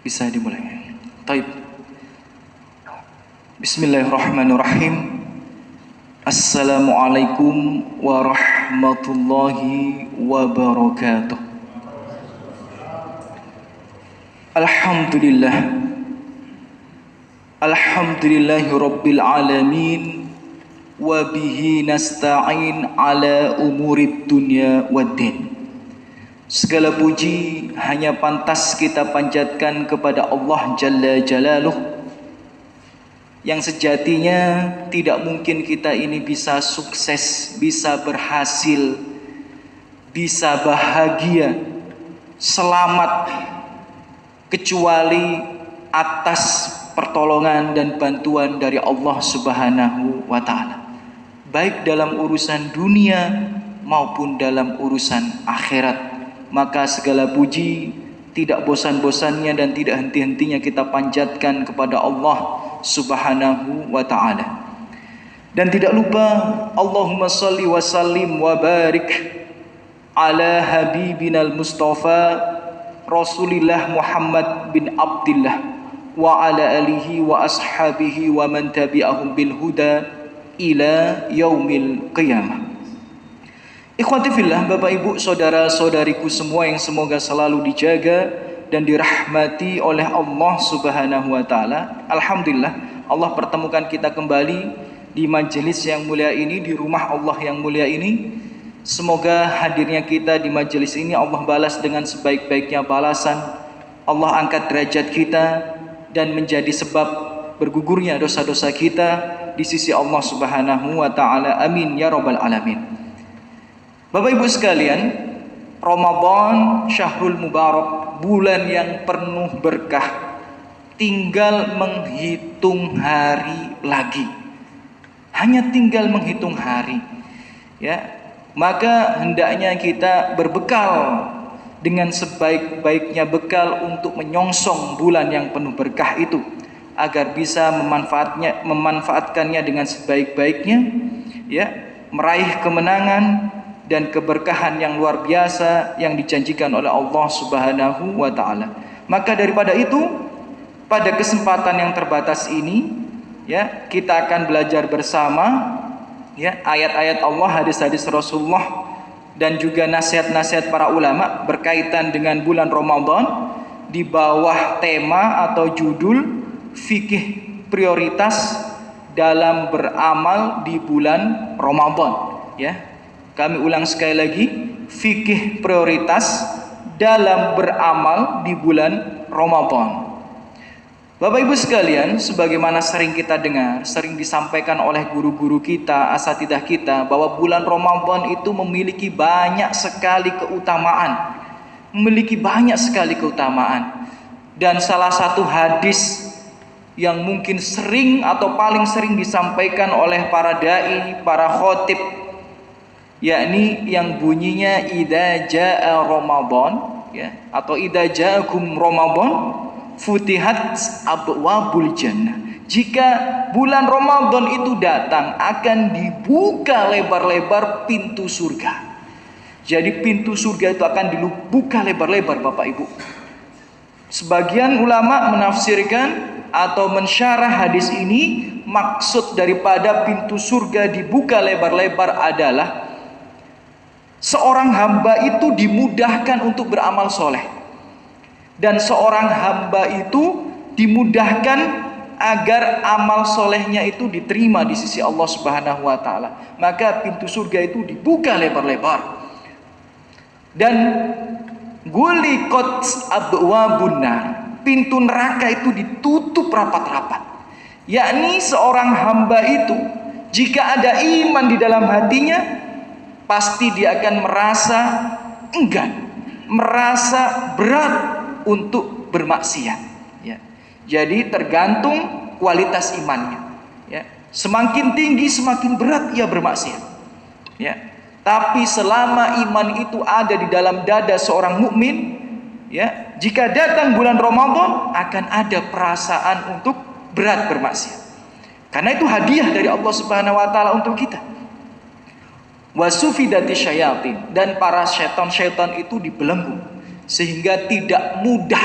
Bisa dimulai. Taib. Bismillahirrahmanirrahim. Assalamualaikum warahmatullahi wabarakatuh. Alhamdulillah. Alhamdulillahi rabbil alamin. Wa bihi nasta'in ala umurid dunya waddin. Segala puji hanya pantas kita panjatkan kepada Allah Jalla Jalaluh, yang sejatinya tidak mungkin kita ini bisa sukses, bisa berhasil, bisa bahagia, selamat, kecuali atas pertolongan dan bantuan dari Allah Subhanahu wa Ta'ala, baik dalam urusan dunia maupun dalam urusan akhirat. Maka segala puji tidak bosan-bosannya dan tidak henti-hentinya kita panjatkan kepada Allah Subhanahu wa Ta'ala. Dan tidak lupa Allahumma salli wa sallim wa barik ala habibinal Mustafa Rasulillah Muhammad bin Abdillah wa ala alihi wa ashabihi wa man tabi'ahum bil huda ila yaumil qiyamah. Ikhwati fillah, Bapak Ibu, saudara-saudariku semua yang semoga selalu dijaga dan dirahmati oleh Allah Subhanahu wa Ta'ala. Alhamdulillah, Allah pertemukan kita kembali di majelis yang mulia ini, di rumah Allah yang mulia ini. Semoga hadirnya kita di majelis ini Allah balas dengan sebaik-baiknya balasan. Allah angkat derajat kita dan menjadi sebab bergugurnya dosa-dosa kita di sisi Allah Subhanahu wa Ta'ala. Amin ya rabbal alamin. Bapak Ibu sekalian, Ramadan Syahrul Mubarak, bulan yang penuh berkah, tinggal menghitung hari lagi. Hanya tinggal menghitung hari, ya. Maka hendaknya kita berbekal dengan sebaik-baiknya bekal untuk menyongsong bulan yang penuh berkah itu, agar bisa memanfaatkannya dengan sebaik-baiknya, ya, meraih kemenangan dan keberkahan yang luar biasa yang dijanjikan oleh Allah Subhanahu wa Ta'ala. Maka daripada itu, pada kesempatan yang terbatas ini, ya, kita akan belajar bersama, ya, ayat-ayat Allah, hadis-hadis Rasulullah, dan juga nasihat-nasihat para ulama berkaitan dengan bulan Ramadan di bawah tema atau judul fikih prioritas dalam beramal di bulan Ramadan, ya. Kami ulang sekali lagi, fikih prioritas dalam beramal di bulan Ramadan. Bapak Ibu sekalian, sebagaimana sering kita dengar, sering disampaikan oleh guru-guru kita, asatidah kita, bahwa bulan Ramadan itu memiliki banyak sekali keutamaan. Memiliki banyak sekali keutamaan. Dan salah satu hadis yang mungkin sering atau paling sering disampaikan oleh para dai, para khotib, yakni yang bunyinya idza jaa Ramadan, ya, atau idza jaakum Ramadan futihat abwabul jannah. Jika bulan Ramadan itu datang, akan dibuka lebar-lebar pintu surga. Jadi pintu surga itu akan dibuka lebar-lebar, Bapak Ibu. Sebagian ulama menafsirkan atau mensyarah hadis ini, maksud daripada pintu surga dibuka lebar-lebar adalah seorang hamba itu dimudahkan untuk beramal soleh, dan seorang hamba itu dimudahkan agar amal solehnya itu diterima di sisi Allah Subhanahu wa Ta'ala. Maka pintu surga itu dibuka lebar-lebar. Dan guliqat abwabun nar, pintu neraka itu ditutup rapat-rapat. Yakni seorang hamba itu, jika ada iman di dalam hatinya, pasti dia akan merasa enggan, merasa berat untuk bermaksiat, ya. Jadi tergantung kualitas imannya, ya. Semakin tinggi semakin berat ia bermaksiat, ya. Tapi selama iman itu ada di dalam dada seorang mukmin, ya, jika datang bulan Ramadan akan ada perasaan untuk berat bermaksiat. Karena itu hadiah dari Allah Subhanahu wa Ta'ala untuk kita. Wasufidati syayatin, dan para syaitan-syaitan itu dibelenggu sehingga tidak mudah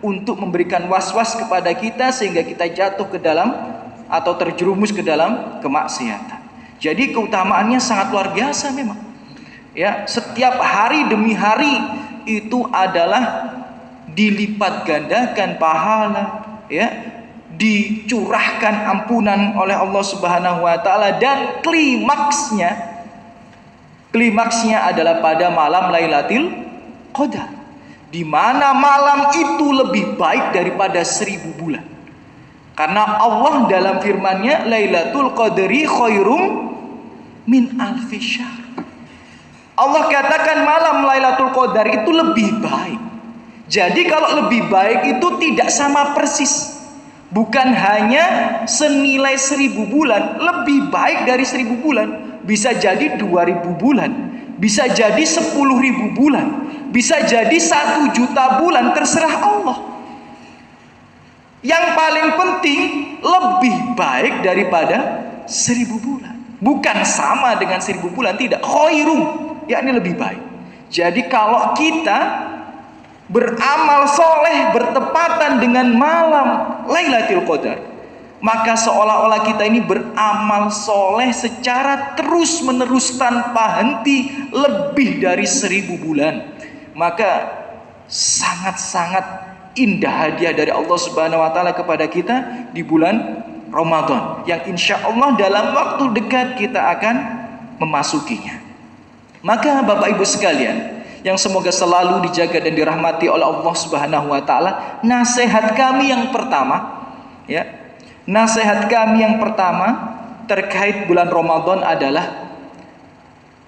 untuk memberikan was-was kepada kita sehingga kita jatuh ke dalam atau terjerumus ke dalam kemaksiatan. Jadi keutamaannya sangat luar biasa memang. Ya, setiap hari demi hari itu adalah dilipat gandakan pahala, ya, dicurahkan ampunan oleh Allah Subhanahu wa taala, dan klimaksnya adalah pada malam Lailatul Qadar, di mana malam itu lebih baik daripada 1000 bulan. Karena Allah dalam firman-Nya, Lailatul Qadri khairum min alfi syahr. Allah katakan malam Lailatul Qadar itu lebih baik. Jadi kalau lebih baik itu tidak sama persis. Bukan hanya senilai 1000 bulan, lebih baik dari 1000 bulan. Bisa jadi 2000 bulan, bisa jadi 10.000 bulan, bisa jadi 1 juta bulan, terserah Allah. Yang paling penting lebih baik daripada 1000 bulan. Bukan sama dengan 1000 bulan, tidak. Khairum, yakni lebih baik. Jadi kalau kita beramal soleh bertepatan dengan malam Lailatul Qadar, maka seolah-olah kita ini beramal soleh secara terus menerus tanpa henti lebih dari 1000 bulan. Maka sangat-sangat indah hadiah dari Allah Subhanahu wa taala kepada kita di bulan Ramadan, yang insya Allah dalam waktu dekat kita akan memasukinya. Maka Bapak Ibu sekalian, yang semoga selalu dijaga dan dirahmati oleh Allah Subhanahu wa taala, nasihat kami yang pertama, ya, nasihat kami yang pertama terkait bulan Ramadan adalah,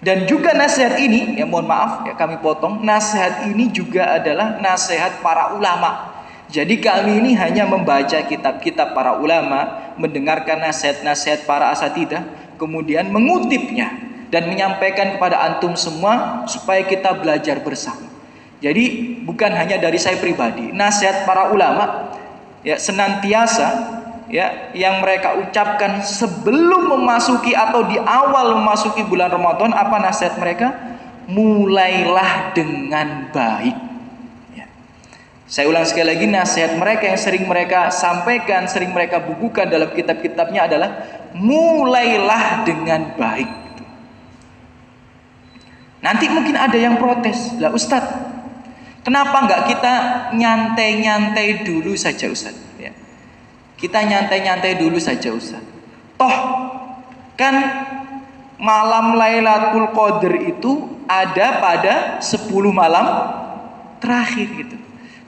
dan juga nasihat ini, ya mohon maaf ya kami potong, nasihat ini juga adalah nasihat para ulama. Jadi kami ini hanya membaca kitab-kitab para ulama, mendengarkan nasihat-nasihat para asatidah, kemudian mengutipnya dan menyampaikan kepada antum semua supaya kita belajar bersama. Jadi bukan hanya dari saya pribadi, nasihat para ulama ya senantiasa ya yang mereka ucapkan sebelum memasuki atau di awal memasuki bulan Ramadan. Apa nasihat mereka? Mulailah dengan baik. Ya. Saya ulang sekali lagi, nasihat mereka yang sering mereka sampaikan, sering mereka bukukan dalam kitab-kitabnya adalah mulailah dengan baik. Nanti mungkin ada yang protes, lah Ustadz, kenapa nggak kita nyantai-nyantai dulu saja Ustadz? Ya. Kita nyantai-nyantai dulu saja Ustadz. Toh kan malam Lailatul Qadar itu ada pada 10 malam terakhir gitu.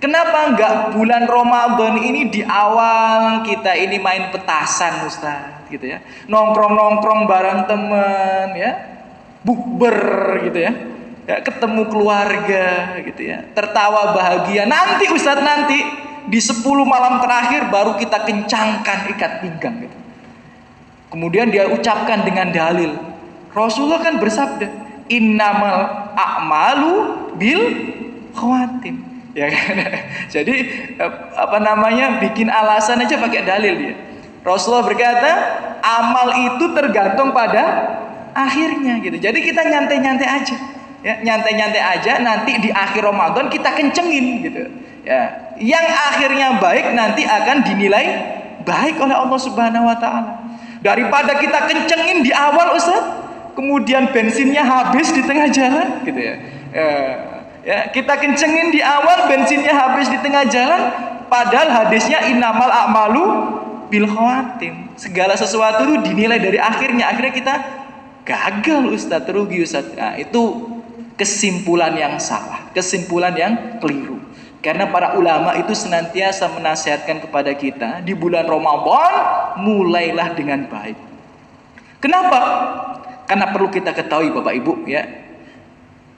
Kenapa nggak bulan Ramadan ini di awal kita ini main petasan Ustadz gitu ya, nongkrong-nongkrong bareng temen ya, bukber gitu ya, ketemu keluarga gitu ya, tertawa bahagia. Nanti Ustadz, nanti di 10 malam terakhir baru kita kencangkan ikat pinggang gitu. Kemudian dia ucapkan dengan dalil, Rasulullah kan bersabda, innamal a'malu bil khawatim. Ya kan? Jadi bikin alasan aja pakai dalil dia. Rasulullah berkata, amal itu tergantung pada akhirnya gitu. Jadi kita nyantai-nyantai aja, ya, nyantai-nyantai aja. Nanti di akhir Ramadan kita kencengin gitu. Ya, yang akhirnya baik nanti akan dinilai baik oleh Allah Subhanahu Wa Taala. Daripada kita kencengin di awal Ustaz, kemudian bensinnya habis di tengah jalan, gitu ya. Ya, kita kencengin di awal, bensinnya habis di tengah jalan. Padahal hadisnya innamal a'malu bil khawatim. Segala sesuatu itu dinilai dari akhirnya. Akhirnya kita gagal Ustaz, rugi Ustaz. Nah, itu kesimpulan yang salah, kesimpulan yang keliru. Karena para ulama itu senantiasa menasihatkan kepada kita di bulan Ramadan, mulailah dengan baik. Kenapa? Karena perlu kita ketahui Bapak Ibu ya,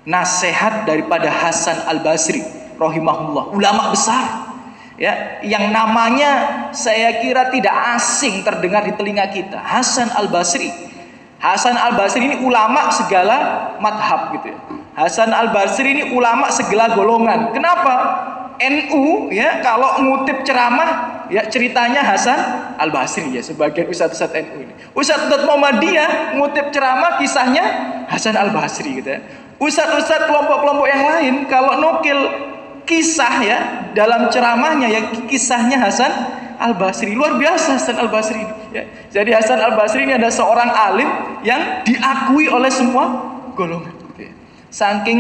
nasihat daripada Hasan Al-Basri rahimahullah, ulama besar ya, yang namanya saya kira tidak asing terdengar di telinga kita. Hasan Al-Basri. Hasan Al-Basri ini ulama segala madhab gitu ya. Hasan Al-Basri ini ulama segala golongan. Kenapa? NU ya kalau ngutip ceramah ya ceritanya Hasan Al-Basri ya, sebagian ustadz-ustadz NU ini. Ustadz Muhammadiyah ngutip ceramah kisahnya Hasan Al-Basri gitu ya. Ustadz-ustadz kelompok-kelompok yang lain kalau nukil kisah ya dalam ceramahnya ya, kisahnya Hasan Al-Basri. Luar biasa Hasan Al-Basri ya. Jadi Hasan Al-Basri ini ada seorang alim yang diakui oleh semua golongan gitu ya. Saking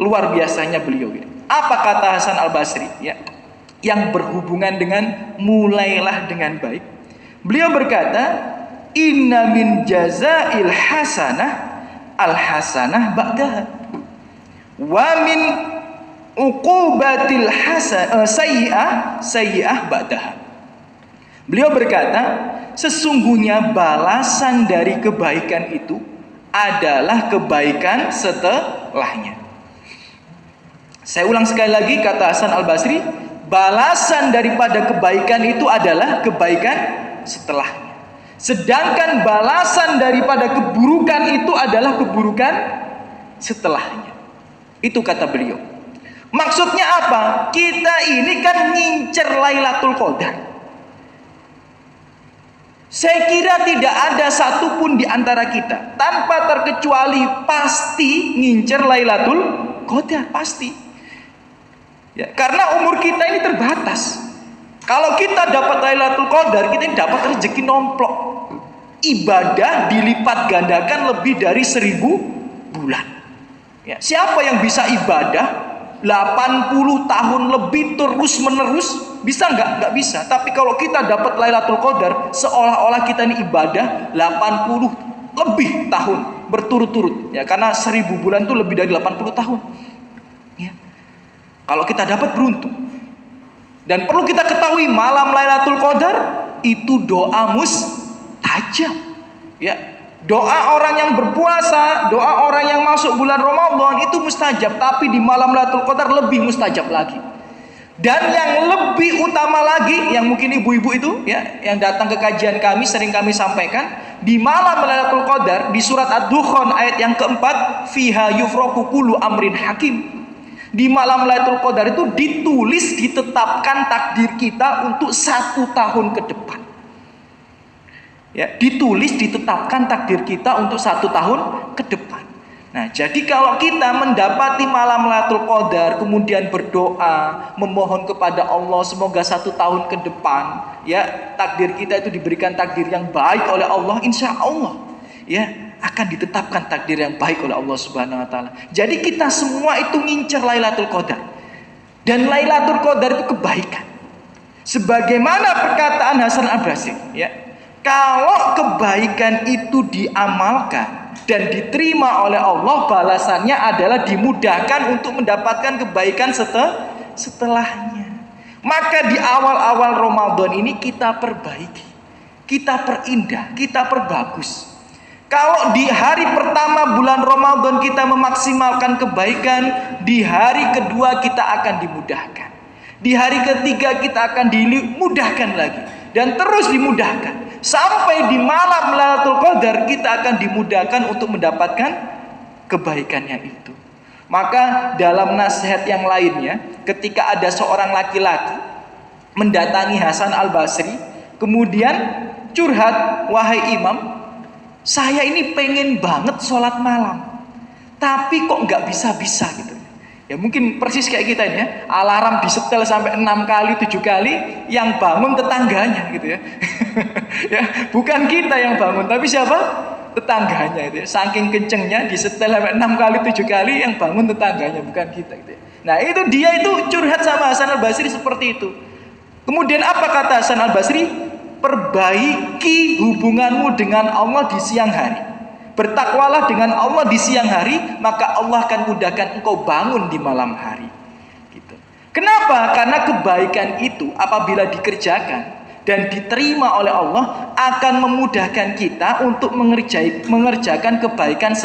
luar biasanya beliau gitu. Apa kata Hasan Al-Basri ya, yang berhubungan dengan mulailah dengan baik? Beliau berkata, inna min jazail hasanah al-hasanah ba'daha wa min uqubatil sayyi'ah ba'daha. Beliau berkata, sesungguhnya balasan dari kebaikan itu adalah kebaikan setelahnya. Saya ulang sekali lagi kata Hasan Al-Basri, balasan daripada kebaikan itu adalah kebaikan setelahnya. Sedangkan balasan daripada keburukan itu adalah keburukan setelahnya. Itu kata beliau. Maksudnya apa? Kita ini kan ngincer Lailatul Qadar. Saya kira tidak ada satupun di antara kita tanpa terkecuali pasti ngincer Lailatul Qadar, pasti. Ya, karena umur kita ini terbatas. Kalau kita dapat Lailatul Qadar, kita ini dapat rezeki nomplok. Ibadah dilipat gandakan lebih dari 1000 bulan. Ya, siapa yang bisa ibadah 80 tahun lebih terus menerus? Bisa nggak? Nggak bisa. Tapi kalau kita dapat Lailatul Qadar, seolah-olah kita ini ibadah 80 lebih tahun berturut-turut. Ya, karena 1000 bulan itu lebih dari 80 tahun. Ya. Kalau kita dapat, beruntung. Dan perlu kita ketahui, malam Lailatul Qadar itu doa mustajab. Ya, doa orang yang berpuasa, doa orang yang masuk bulan Ramadan itu mustajab, tapi di malam Lailatul Qadar lebih mustajab lagi. Dan yang lebih utama lagi, yang mungkin ibu-ibu itu ya, yang datang ke kajian kami sering kami sampaikan, di malam Lailatul Qadar di surat Ad-Dukhan ayat yang keempat, fiha yufraqu kullu amrin hakim. Di malam Lailatul Qadar itu ditulis, ditetapkan takdir kita untuk 1 tahun ke depan. Ya, ditulis, ditetapkan takdir kita untuk 1 tahun ke depan. Nah, jadi kalau kita mendapati malam Lailatul Qadar, kemudian berdoa, memohon kepada Allah semoga 1 tahun ke depan, ya takdir kita itu diberikan takdir yang baik oleh Allah, insya Allah, ya akan ditetapkan takdir yang baik oleh Allah Subhanahu wa taala. Jadi kita semua itu ngincer Lailatul Qadar. Dan Lailatul Qadar itu kebaikan. Sebagaimana perkataan Hasan Al-Basri, ya. Kalau kebaikan itu diamalkan dan diterima oleh Allah, balasannya adalah dimudahkan untuk mendapatkan kebaikan setelahnya. Maka di awal-awal Ramadan ini kita perbaiki, kita perindah, kita perbagus. Kalau di hari pertama bulan Ramadan kita memaksimalkan kebaikan, di hari kedua kita akan dimudahkan. Di hari ketiga kita akan dimudahkan lagi. Dan terus dimudahkan. Sampai di malam Lailatul Qadar kita akan dimudahkan untuk mendapatkan kebaikannya itu. Maka dalam nasihat yang lainnya, ketika ada seorang laki-laki mendatangi Hasan Al-Basri, kemudian curhat, wahai imam, saya ini pengen banget sholat malam, tapi kok nggak bisa-bisa gitu. Ya mungkin persis kayak kita ini ya, alarm disetel sampai 6 kali, 7 kali, yang bangun tetangganya gitu ya. Ya, bukan kita yang bangun, tapi siapa? Tetangganya itu ya. Saking kencengnya disetel sampai 6 kali, 7 kali, yang bangun tetangganya, bukan kita gitu ya. Nah itu dia itu curhat sama Hasan Al-Basri seperti itu. Kemudian apa kata Hasan Al-Basri? Perbaiki hubunganmu dengan Allah di siang hari. Bertakwalah dengan Allah di siang hari, maka Allah akan mudahkan engkau bangun di malam hari. Gitu. Kenapa? Karena kebaikan itu apabila dikerjakan dan diterima oleh Allah akan memudahkan kita untuk mengerjakan kebaikan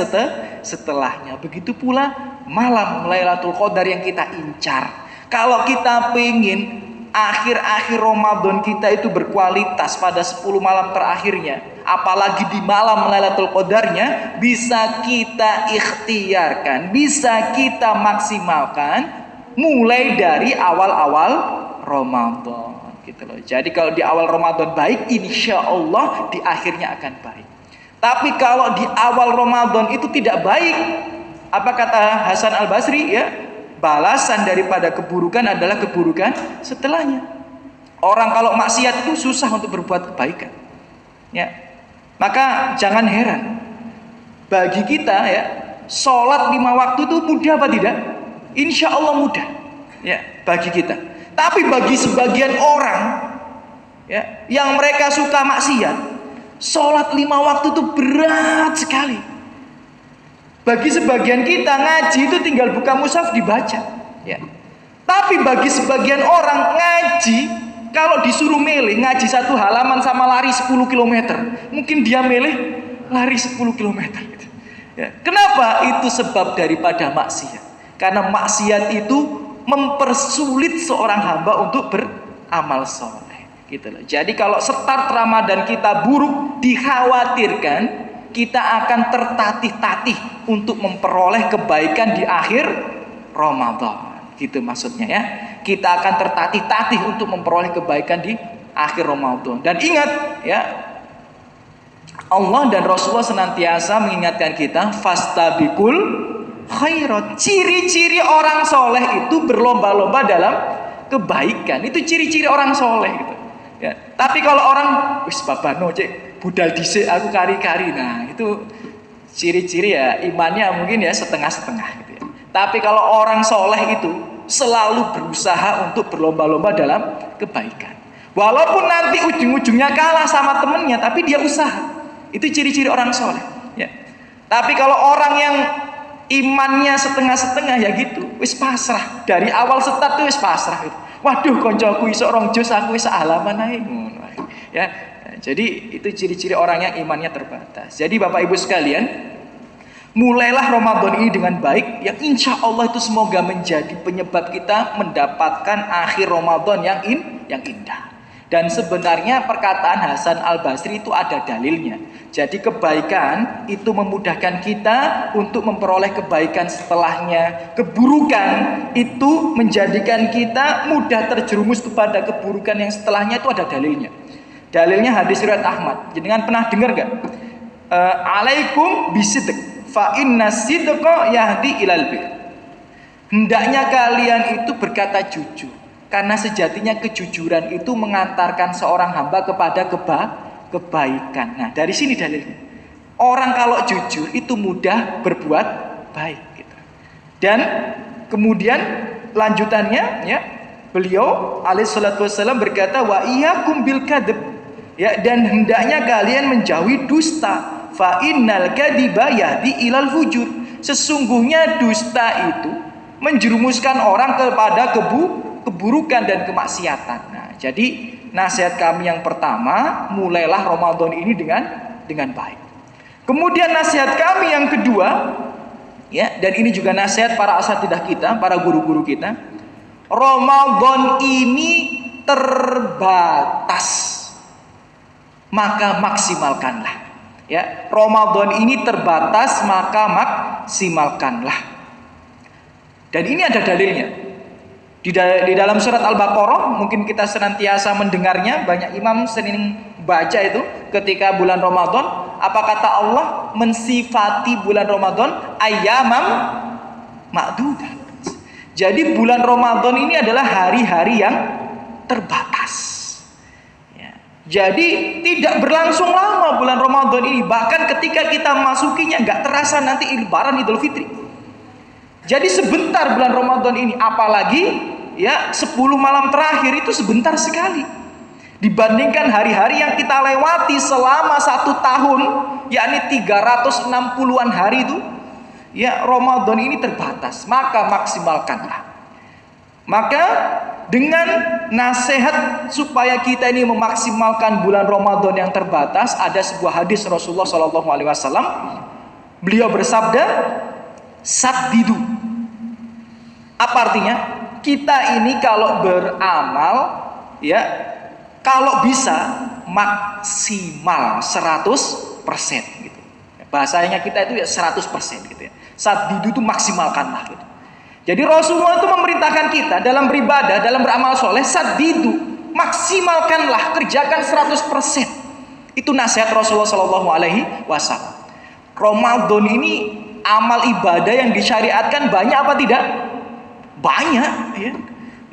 setelahnya. Begitu pula malam Lailatul Qadar yang kita incar. Kalau kita pengen akhir-akhir Ramadan kita itu berkualitas pada 10 malam terakhirnya, apalagi di malam Lailatul Qadarnya, bisa kita ikhtiarkan, bisa kita maksimalkan mulai dari awal-awal Ramadan gitu loh. Jadi kalau di awal Ramadan baik, insya Allah di akhirnya akan baik. Tapi kalau di awal Ramadan itu tidak baik, apa kata Hasan Al-Basri ya? balasan daripada keburukan adalah keburukan setelahnya. Orang kalau maksiat itu susah untuk berbuat kebaikan. Ya. Maka jangan heran bagi kita ya, sholat 5 waktu itu mudah apa tidak? Insya Allah mudah ya bagi kita. Tapi bagi sebagian orang ya, yang mereka suka maksiat, sholat 5 waktu itu berat sekali. Bagi sebagian kita ngaji itu tinggal buka mushaf dibaca ya. Tapi bagi sebagian orang ngaji, kalau disuruh milih ngaji 1 halaman sama lari 10 km, mungkin dia milih lari 10 km gitu. Ya. Kenapa? Itu sebab daripada maksiat. Karena maksiat itu mempersulit seorang hamba untuk beramal soleh gitu loh. Jadi kalau start Ramadan kita buruk, dikhawatirkan kita akan tertatih-tatih untuk memperoleh kebaikan di akhir Ramadan. Gitu maksudnya ya. Kita akan tertatih-tatih untuk memperoleh kebaikan di akhir Ramadan. Dan ingat ya, Allah dan Rasulullah senantiasa mengingatkan kita, fastabiqul khairat. Ciri-ciri orang soleh itu berlomba-lomba dalam kebaikan. Itu ciri-ciri orang soleh gitu. Ya. Tapi kalau orang wis babano cek budal dhisik aku kari-kari, nah itu ciri-ciri ya imannya mungkin ya setengah-setengah gitu ya. Tapi kalau orang soleh itu selalu berusaha untuk berlomba-lomba dalam kebaikan. Walaupun nanti ujung-ujungnya kalah sama temennya, tapi dia usaha. Itu ciri-ciri orang soleh ya. Tapi kalau orang yang imannya setengah-setengah ya gitu, wis pasrah. Dari awal start tuh wis pasrah gitu. Waduh koncoku iso rong juz aku wis halaman ae ngono ya. Jadi itu ciri-ciri orang yang imannya terbatas. Jadi Bapak Ibu sekalian, mulailah Ramadan ini dengan baik, yang insya Allah itu semoga menjadi penyebab kita mendapatkan akhir Ramadan yang indah. Dan sebenarnya perkataan Hasan Al-Basri itu ada dalilnya. Jadi kebaikan itu memudahkan kita untuk memperoleh kebaikan setelahnya. Keburukan itu menjadikan kita mudah terjerumus kepada keburukan yang setelahnya, itu ada dalilnya. Dalilnya hadis riwayat Ahmad. Jangan pernah dengar gak? Alaikum bisidq fa inna sidqa yahdi ilal bir. Hendaknya kalian itu berkata jujur, karena sejatinya kejujuran itu mengantarkan seorang hamba kepada kebaikan. Nah, dari sini dalilnya. Orang kalau jujur itu mudah berbuat baik gitu. Dan kemudian lanjutannya ya, beliau alaihi salatu wasallam berkata, wa iyyakum bil kadzib. Ya, dan hendaknya kalian menjauhi dusta. Fa innal kadziba yahdi ilal fujur. Sesungguhnya dusta itu menjerumuskan orang kepada keburukan dan kemaksiatan. Nah, jadi nasihat kami yang pertama, mulailah Ramadan ini dengan baik. Kemudian nasihat kami yang kedua, ya, dan ini juga nasihat para asatidzah kita, para guru-guru kita. Ramadan ini terbatas, maka maksimalkanlah. Ya, Ramadan ini terbatas, maka maksimalkanlah. Dan ini ada dalilnya. Di dalam surat Al-Baqarah, mungkin kita senantiasa mendengarnya, banyak imam sering baca itu ketika bulan Ramadan. Apa kata Allah? Mensifati bulan Ramadan ayyamam ma'dudah. Jadi bulan Ramadan ini adalah hari-hari yang terbatas. Ya. Jadi tidak berlangsung lama bulan Ramadan ini. Bahkan ketika kita masukinya nggak terasa nanti Lebaran Idul Fitri. Jadi sebentar bulan Ramadan ini, apalagi ya 10 malam terakhir itu sebentar sekali dibandingkan hari-hari yang kita lewati selama 1 tahun, yakni 360-an hari itu. Ya, Ramadan ini terbatas, maka maksimalkanlah. Maka dengan nasihat supaya kita ini memaksimalkan bulan Ramadan yang terbatas, ada sebuah hadis Rasulullah SAW. Beliau bersabda, saddidu. Apa artinya? Kita ini kalau beramal, ya, kalau bisa maksimal 100% gitu. Bahasanya kita itu ya 100% gitu ya. Saddidu itu maksimalkanlah gitu. Jadi Rasulullah itu memerintahkan kita dalam beribadah, dalam beramal soleh, saddidu, maksimalkanlah, kerjakan 100%. Itu nasihat Rasulullah SAW. Ramadan ini amal ibadah yang disyariatkan banyak apa tidak? banyak ya.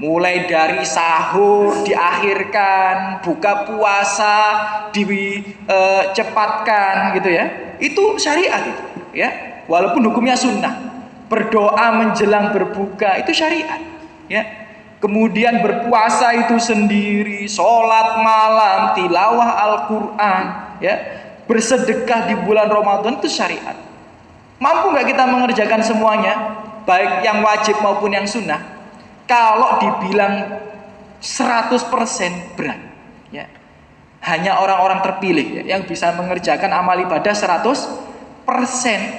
Mulai dari sahur diakhirkan, buka puasa dicepatkan gitu ya. Itu syariat itu ya. Walaupun hukumnya sunnah. Berdoa menjelang berbuka itu syariat ya. Kemudian berpuasa itu sendiri, sholat malam, tilawah Al-Quran ya. Bersedekah di bulan Ramadan itu syariat. Mampu nggak kita mengerjakan semuanya, baik yang wajib maupun yang sunnah? Kalau dibilang 100% berat ya. Hanya orang-orang terpilih ya, yang bisa mengerjakan amal ibadah 100%.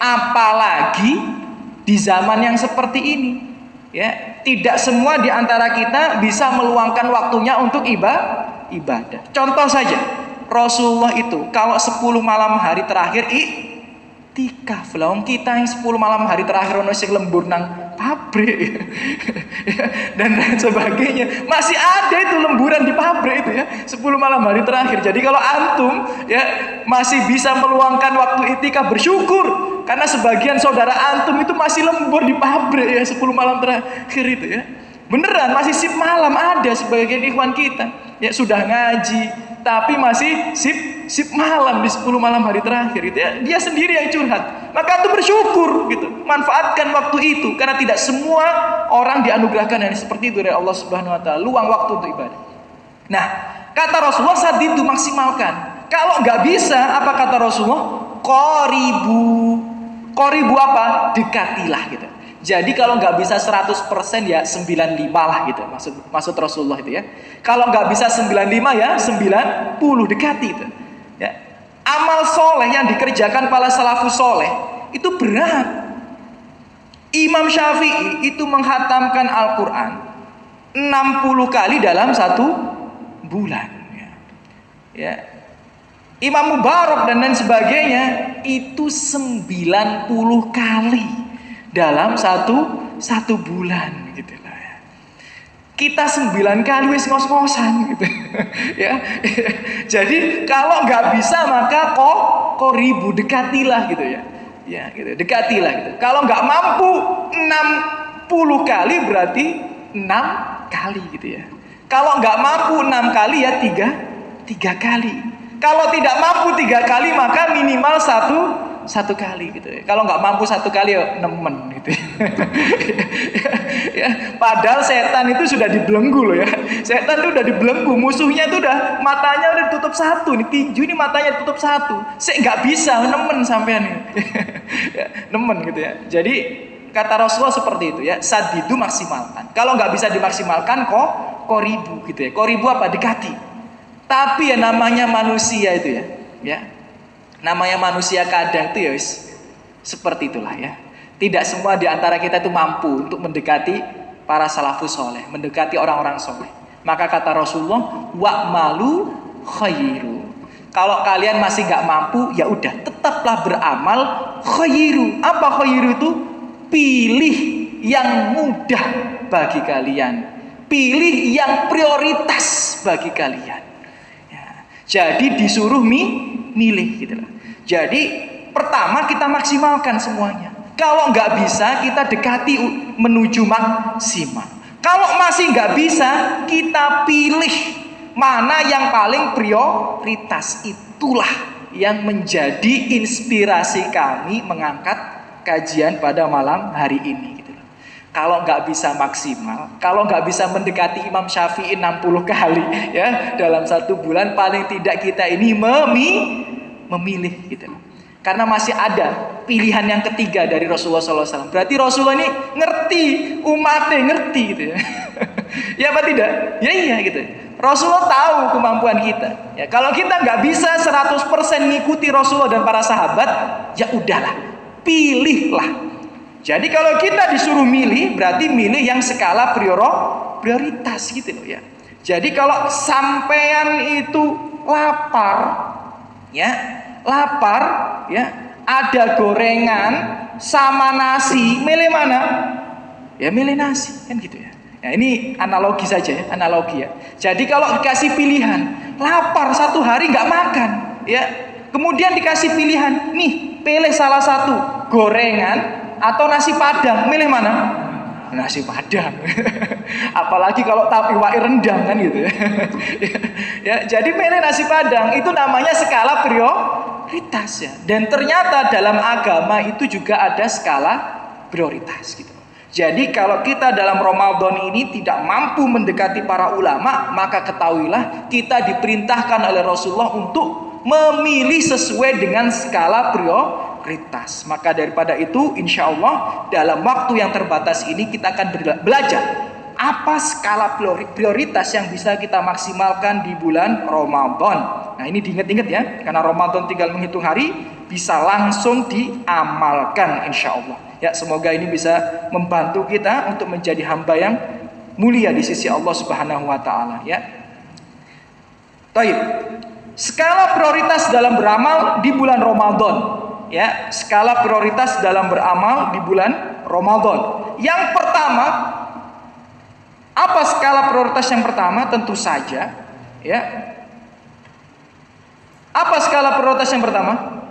Apalagi di zaman yang seperti ini ya. Tidak semua di antara kita bisa meluangkan waktunya untuk ibadah. Contoh saja, Rasulullah itu kalau 10 malam hari terakhir iktikaf. Lah kita yang 10 malam hari terakhir ono sing lembur nang pabrik dan lain sebagainya, masih ada itu lemburan di pabrik itu ya, 10 malam hari terakhir. Jadi kalau antum ya masih bisa meluangkan waktu iktikaf, bersyukur, karena sebagian saudara antum itu masih lembur di pabrik ya 10 malam terakhir itu ya. Beneran masih sip malam, ada sebagian ikhwan kita ya sudah ngaji tapi masih sip malam di 10 malam hari terakhir itu ya. Dia sendiri yang curhat. Maka itu bersyukur gitu. Manfaatkan waktu itu, karena tidak semua orang dianugerahkan yang seperti itu dari Allah Subhanahu wa taala, luang waktu untuk ibadah. Nah, kata Rasulullah saat itu maksimalkan. Kalau nggak bisa, apa kata Rasulullah? Qoribu apa? Dekatilah gitu. Jadi kalau nggak bisa 100% ya 95 lah gitu. Maksud Rasulullah itu ya. Kalau nggak bisa 95 ya 90, dekati itu. Ya. Amal soleh yang dikerjakan para salafus soleh itu berat. Imam Syafi'i itu menghatamkan Al-Quran 60 kali dalam 1 bulan. Ya. Imam Mubarak dan lain sebagainya itu 90 kali dalam satu bulan gitu lah ya. Kita 9 kali wis ngos-ngosan gitu ya. Jadi kalau nggak bisa maka qoribu, dekatilah gitu ya. Ya gitu, dekatilah gitu. Kalau nggak mampu 60 kali berarti 6 kali gitu ya. Kalau nggak mampu 6 kali ya 3 kali. Kalau tidak mampu 3 kali maka minimal satu kali gitu ya. Kalau nggak mampu 1 kali ya nemen gitu ya. Padahal setan itu sudah dibelenggu loh ya. Setan itu udah dibelenggu, musuhnya itu udah matanya udah ditutup 1 nih, tinju ini matanya ditutup 1. Saya nggak bisa nemen sampean nih ya, nemen gitu ya. Jadi kata Rasulullah seperti itu ya, sadidu maksimalkan. Kalau nggak bisa dimaksimalkan qoribu gitu ya. Qoribu apa? Dekati. Tapi ya namanya manusia itu ya. Ya. Namanya manusia kadang itu ya seperti itulah ya. Tidak semua di antara kita itu mampu untuk mendekati para salafus soleh, mendekati orang-orang soleh. Maka kata Rasulullah, wa'malu khairu. Kalau kalian masih nggak mampu, ya udah tetaplah beramal khairu. Apa khairu itu? Pilih yang mudah bagi kalian. Pilih yang prioritas bagi kalian. Ya. Jadi disuruh milih gitu lah. Jadi pertama kita maksimalkan semuanya. Kalau nggak bisa kita dekati menuju maksimal. Kalau masih nggak bisa kita pilih mana yang paling prioritas. Itulah yang menjadi inspirasi kami mengangkat kajian pada malam hari ini gitu loh. Kalau nggak bisa maksimal, kalau nggak bisa mendekati Imam Syafi'i 60 kali ya dalam 1 bulan, paling tidak kita ini memilih gitu loh. Karena masih ada pilihan yang ketiga dari Rasulullah SAW. Berarti Rasulullah ini ngerti, umatnya ngerti gitu ya. Ya apa tidak? Ya iya gitu. Rasulullah tahu kemampuan kita. Ya, kalau kita nggak bisa 100% ngikuti Rasulullah dan para sahabat, ya udahlah, pilihlah. Jadi kalau kita disuruh milih, berarti milih yang skala prioritas gitu loh ya. Jadi kalau sampean itu lapar, ya. Lapar ya, ada gorengan sama nasi, milih mana? Ya milih nasi kan gitu ya. Nah, ini analogi saja ya, analogi ya. Jadi kalau dikasih pilihan, lapar 1 hari nggak makan ya, kemudian dikasih pilihan, nih pilih salah satu, gorengan atau nasi padang, milih mana? nasi Padang. Apalagi kalau tapi wae rendang kan gitu. Ya, jadi milih nasi Padang itu namanya skala prioritas ya. Dan ternyata dalam agama itu juga ada skala prioritas gitu. Jadi kalau kita dalam Ramadan ini tidak mampu mendekati para ulama, maka ketahuilah kita diperintahkan oleh Rasulullah untuk memilih sesuai dengan skala prioritas. Maka daripada itu, insya Allah dalam waktu yang terbatas ini kita akan belajar apa skala prioritas yang bisa kita maksimalkan di bulan Ramadan. Nah, ini diingat-ingat ya, karena Ramadan tinggal menghitung hari, bisa langsung diamalkan insya Allah. Ya, semoga ini bisa membantu kita untuk menjadi hamba yang mulia di sisi Allah Subhanahu wa taala ya. Baik. Skala prioritas dalam beramal di bulan Ramadan ya, skala prioritas dalam beramal di bulan Ramadan. Yang pertama, apa skala prioritas yang pertama? Tentu saja ya. Apa skala prioritas yang pertama?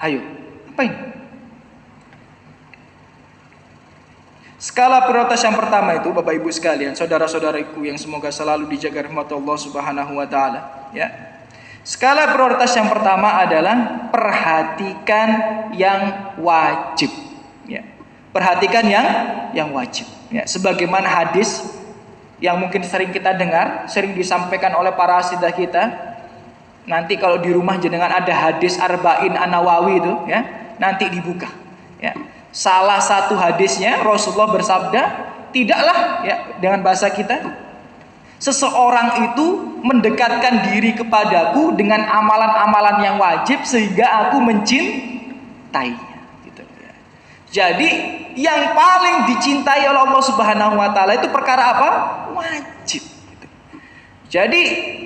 Ayo, apa ini? Skala prioritas yang pertama itu, Bapak Ibu sekalian, saudara-saudaraku yang semoga selalu dijaga rahmat Allah Subhanahu wa taala, ya. Skala prioritas yang pertama adalah perhatikan yang wajib, ya. Perhatikan yang wajib, ya. Sebagaimana hadis yang mungkin sering kita dengar, sering disampaikan oleh para asidah kita. Nanti kalau di rumah jenengan ada hadis Arba'in An-Nawawi itu, ya, nanti dibuka, ya. Salah satu hadisnya Rasulullah bersabda, tidaklah ya dengan bahasa kita, seseorang itu mendekatkan diri kepadaku dengan amalan-amalan yang wajib sehingga aku mencintainya gitu ya. Jadi yang paling dicintai oleh Allah Subhanahu wa taala itu perkara apa? Wajib gitu. Jadi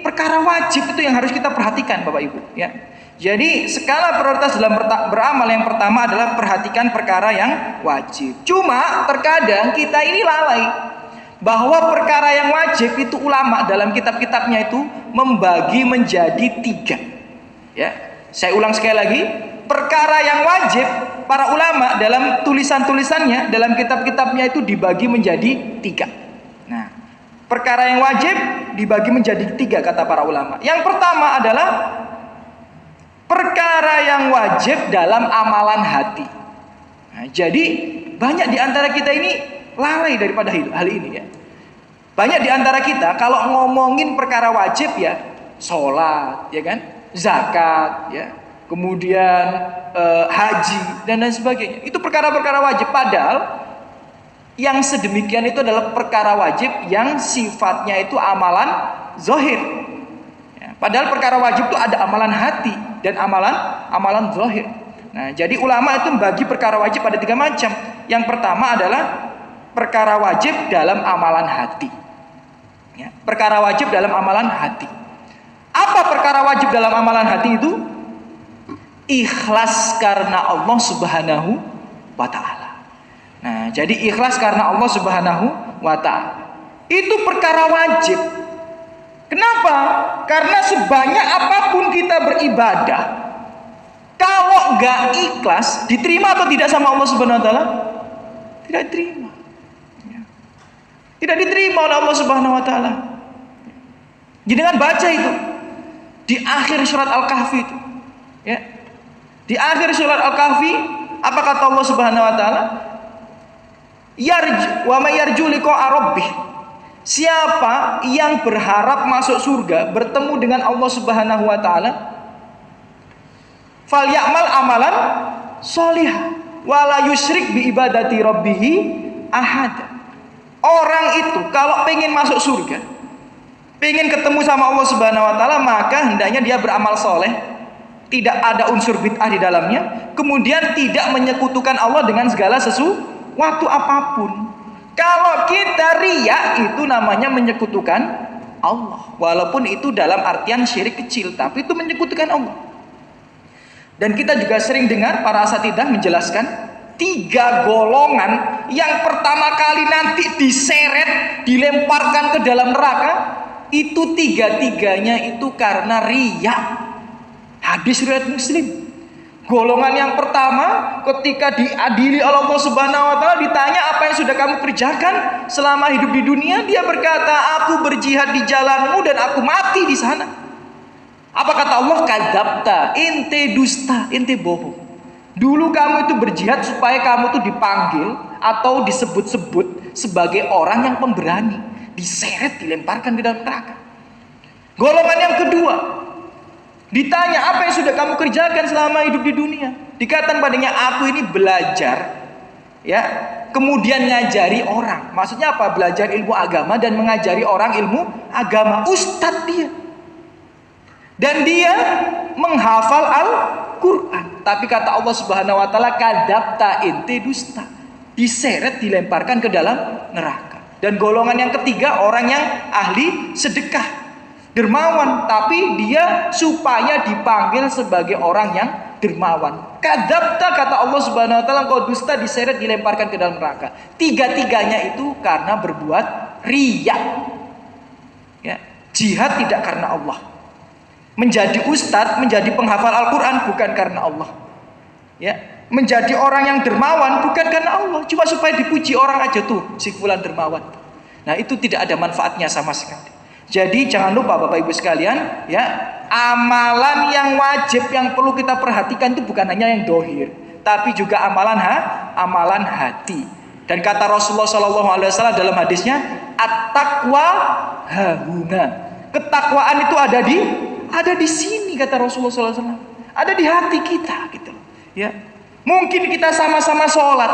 perkara wajib itu yang harus kita perhatikan Bapak Ibu ya. Jadi skala prioritas dalam beramal yang pertama adalah perhatikan perkara yang wajib. Cuma terkadang kita ini lalai bahwa perkara yang wajib itu ulama dalam kitab-kitabnya itu membagi menjadi 3. Ya, saya ulang sekali lagi, perkara yang wajib para ulama dalam tulisan-tulisannya dalam kitab-kitabnya itu dibagi menjadi 3. Nah, perkara yang wajib dibagi menjadi 3 kata para ulama. Yang pertama adalah perkara yang wajib dalam amalan hati. Nah, jadi banyak di antara kita ini lalai daripada hal ini ya. Banyak di antara kita kalau ngomongin perkara wajib ya, sholat, ya kan, zakat, ya, kemudian haji dan lain sebagainya. Itu perkara-perkara wajib. Padahal yang sedemikian itu adalah perkara wajib yang sifatnya itu amalan zahir. Padahal perkara wajib itu ada amalan hati dan amalan zahir. Nah, jadi ulama itu membagi perkara wajib pada 3 macam. Yang pertama adalah perkara wajib dalam amalan hati. Ya, perkara wajib dalam amalan hati. Apa perkara wajib dalam amalan hati itu? Ikhlas karena Allah Subhanahu wa taala. Nah, jadi ikhlas karena Allah Subhanahu wa taala. Itu perkara wajib. Kenapa? Karena sebanyak apapun kita beribadah, kalau gak ikhlas, diterima atau tidak sama Allah Subhanahu wa taala? Tidak diterima. Tidak diterima oleh Allah Subhanahu wa taala. Jadi dengan baca itu di akhir surat Al-Kahfi itu, ya. Di akhir surat Al-Kahfi, apa kata Allah Subhanahu wa taala? Yarju wa may yarju liqa'a rabbih. Siapa yang berharap masuk surga, bertemu dengan Allah Subhanahu wa taala, falyamal amalan sholihah wala yusyrik bi ibadati rabbih ahad. Orang itu kalau pengen masuk surga, pengen ketemu sama Allah Subhanahu wa taala, maka hendaknya dia beramal soleh, tidak ada unsur bid'ah di dalamnya, kemudian tidak menyekutukan Allah dengan segala sesuatu apapun. Kalau kita riya itu namanya menyekutukan Allah, walaupun itu dalam artian syirik kecil, tapi itu menyekutukan Allah. Dan kita juga sering dengar para asatidah menjelaskan 3 golongan yang pertama kali nanti diseret, dilemparkan ke dalam neraka, itu 3-3-nya itu karena riya. Hadis riwayat Muslim. Golongan yang pertama, ketika diadili oleh Allah Subhanahu wa taala, ditanya apa yang sudah kamu kerjakan selama hidup di dunia, dia berkata, aku berjihad di jalanmu dan aku mati di sana. Apa kata Allah? Kadzabta, ente dusta, ente bohong. Dulu kamu itu berjihad supaya kamu tuh dipanggil atau disebut-sebut sebagai orang yang pemberani, diseret, dilemparkan ke dalam neraka. Golongan yang kedua, ditanya apa yang sudah kamu kerjakan selama hidup di dunia, dikatakan padanya, aku ini belajar, ya, kemudian ngajari orang. Maksudnya apa? Belajar ilmu agama dan mengajari orang ilmu agama. Ustadz dia, dan dia menghafal Al-Quran. Tapi kata Allah Subhanahu wa taala, kadzabta, ente dusta, diseret, dilemparkan ke dalam neraka. Dan golongan yang ketiga, orang yang ahli sedekah, dermawan, tapi dia supaya dipanggil sebagai orang yang dermawan. Kadzabta, kata Allah Subhanahu wa taala, engkau dusta, diseret, dilemparkan ke dalam neraka. Tiga-tiganya itu karena berbuat riya. Ya, jihad tidak karena Allah. Menjadi ustadz, menjadi penghafal Al-Quran bukan karena Allah. Ya, menjadi orang yang dermawan bukan karena Allah, cuma supaya dipuji orang aja tuh, si fulan dermawan. Nah, itu tidak ada manfaatnya sama sekali. Jadi jangan lupa Bapak Ibu sekalian, ya, amalan yang wajib yang perlu kita perhatikan itu bukan hanya yang dohir, tapi juga amalan hati. Dan kata Rasulullah SAW dalam hadisnya, at-taqwa hahuna. Ketakwaan itu ada di sini, kata Rasulullah SAW. Ada di hati kita, gitu. Ya, mungkin kita sama-sama sholat,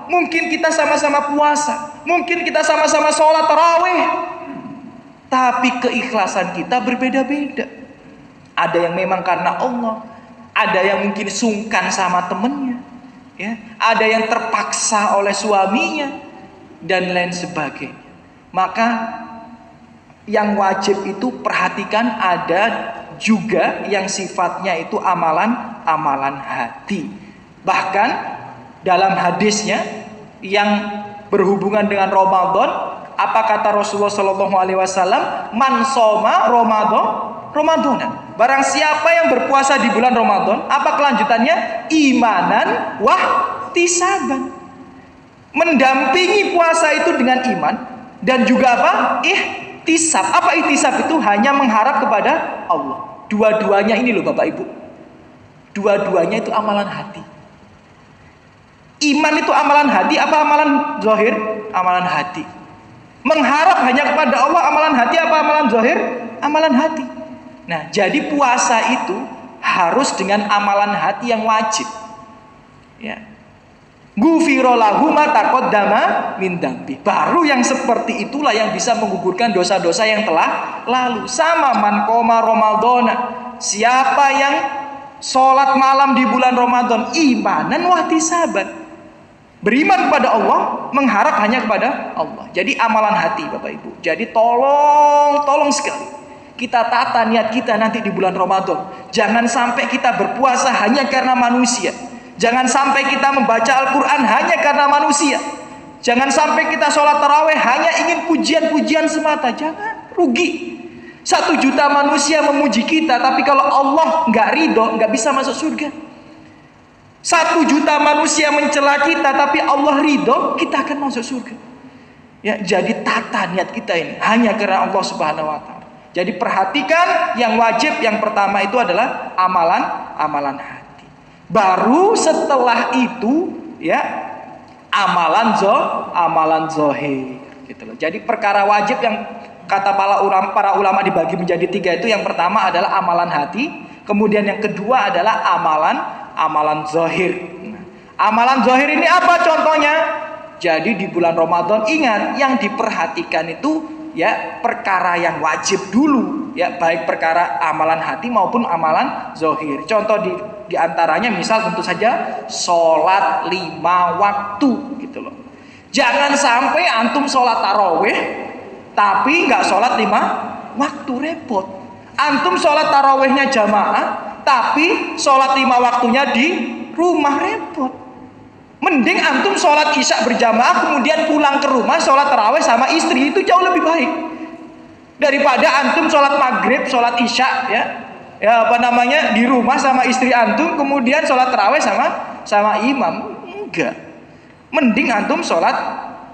mungkin kita sama-sama puasa, mungkin kita sama-sama sholat tarawih, tapi keikhlasan kita berbeda-beda. Ada yang memang karena Allah, ada yang mungkin sungkan sama temennya, ya, ada yang terpaksa oleh suaminya, dan lain sebagainya. Maka yang wajib itu perhatikan, ada juga yang sifatnya itu amalan hati. Bahkan dalam hadisnya yang berhubungan dengan Ramadan, apa kata Rasulullah SAW? Man soma Ramadan. Barang siapa yang berpuasa di bulan Ramadan, apa kelanjutannya? Imanan wahtisaban. Mendampingi puasa itu dengan iman dan juga apa? Ihtisab. Apa ihtisab itu? Hanya mengharap kepada Allah. Dua-duanya ini loh Bapak Ibu, dua-duanya itu amalan hati. Iman itu amalan hati apa amalan zahir? Amalan hati. Mengharap hanya kepada Allah, amalan hati apa amalan zahir? Amalan hati. Nah, jadi puasa itu harus dengan amalan hati yang wajib, ya. Ghufira lahu ma taqaddama min dzambi. Baru yang seperti itulah yang bisa menggugurkan dosa-dosa yang telah lalu. Sama man qoma Ramadhana. Siapa yang sholat malam di bulan Ramadan imanan wahtisaban, beriman kepada Allah, mengharap hanya kepada Allah. Jadi amalan hati Bapak Ibu. Jadi tolong sekali kita tata niat kita nanti di bulan Ramadan. Jangan sampai kita berpuasa hanya karena manusia. Jangan sampai kita membaca Al-Quran hanya karena manusia. Jangan sampai kita sholat taraweh hanya ingin pujian-pujian semata. Jangan, rugi. 1 juta manusia memuji kita, tapi kalau Allah nggak ridho, nggak bisa masuk surga. 1 juta manusia mencela kita, tapi Allah ridho, kita akan masuk surga. Ya, jadi tata niat kita ini hanya karena Allah Subhanahu Wa Taala. Jadi perhatikan yang wajib, yang pertama itu adalah amalan hati. Baru setelah itu, ya, amalan zahir, gitu loh. Jadi perkara wajib yang kata para ulama dibagi menjadi 3 itu, yang pertama adalah amalan hati, kemudian yang kedua adalah amalan zahir. Nah, amalan zahir ini apa contohnya? Jadi di bulan Ramadan ingat yang diperhatikan itu, ya, perkara yang wajib dulu, ya, baik perkara amalan hati maupun amalan zahir. Contoh di antaranya misal tentu saja sholat 5 waktu, gitu loh. Jangan sampai antum sholat tarawih tapi nggak sholat 5 waktu, repot. Antum sholat tarawihnya jamaah tapi sholat 5 waktunya di rumah, repot. Mending antum sholat isya berjamaah kemudian pulang ke rumah sholat tarawih sama istri, itu jauh lebih baik daripada antum sholat maghrib, sholat isya, ya, ya apa namanya di rumah sama istri antum, kemudian sholat tarawih sama imam. Enggak. Mending antum sholat